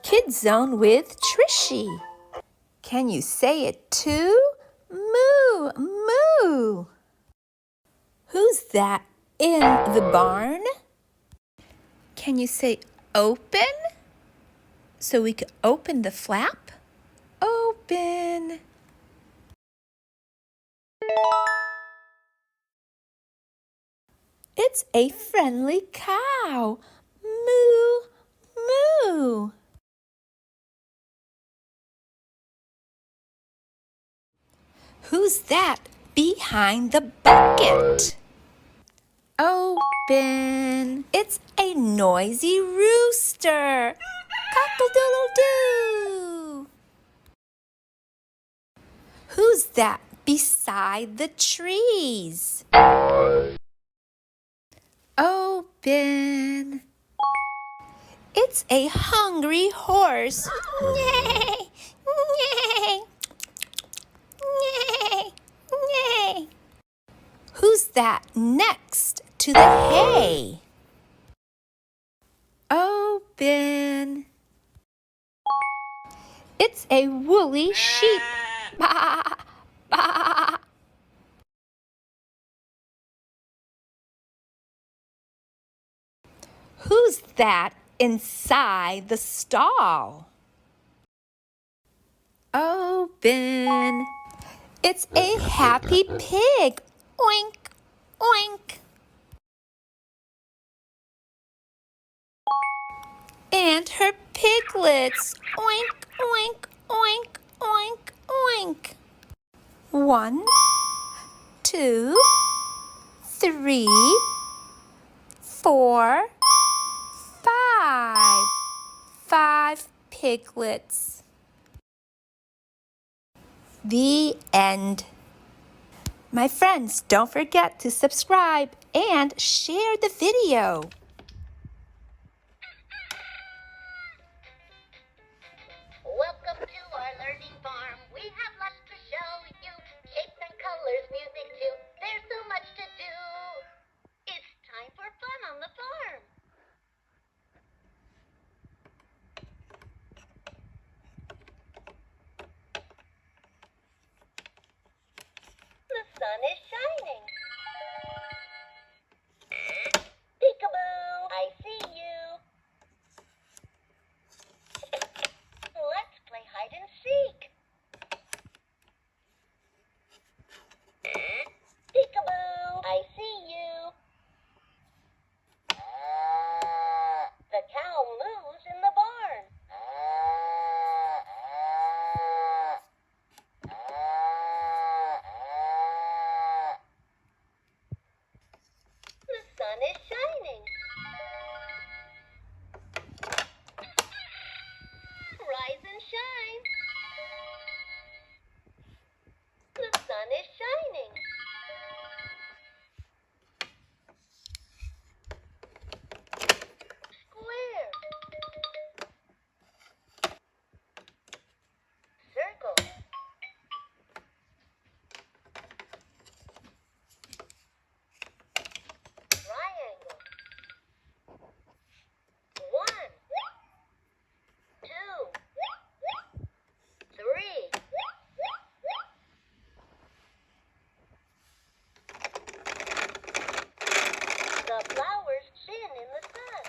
Kids Zone with Trishy. Can you say it too? Moo, moo. Who's that in the barn? Can you say open? So we could open the flap? Open. It's a friendly cow. Moo, moo. Who's that behind the bucket? Open. It's a noisy rooster. Cock-a-doodle-doo. Who's that beside the trees? Open. It's a hungry horse. Neigh, neigh, neigh, neigh. Who's that next to the hay? Open. It's a woolly sheep. Bah, bah. Who's that inside the stall? Open. It's a happy pig. Oink, oink. And her piglets. Oink, oink, oink, oink, oink. 1, 2, 3, 4, 5. 5 piglets. The end. My friends, don't forget to subscribe and share the video. Welcome to our learning farm. We have lots to show you. Shapes and colors, music too. There's so much to do. It's time for fun on the farm. The sun is shining. Peekaboo, I see you. Let's play hide and seek. Peekaboo, I see you. The cow moos in the barn. The sun is shining. Rise and shine. The sun is shining. Square. Circle. Triangle. 1, 2, 3. The flowers spin in the sun.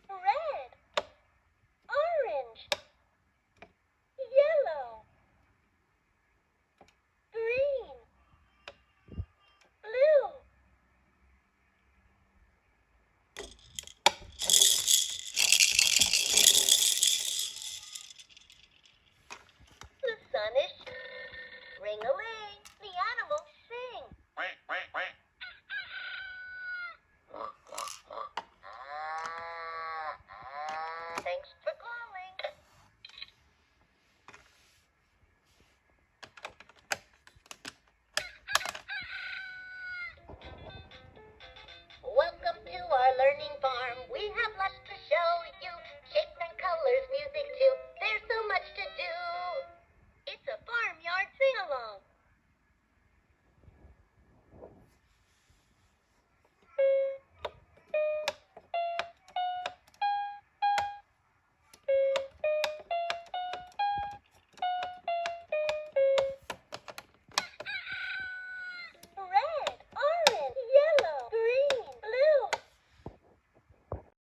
Red, orange, yellow, green, blue. The sun is ring-a-ling, the animals sing. Thanks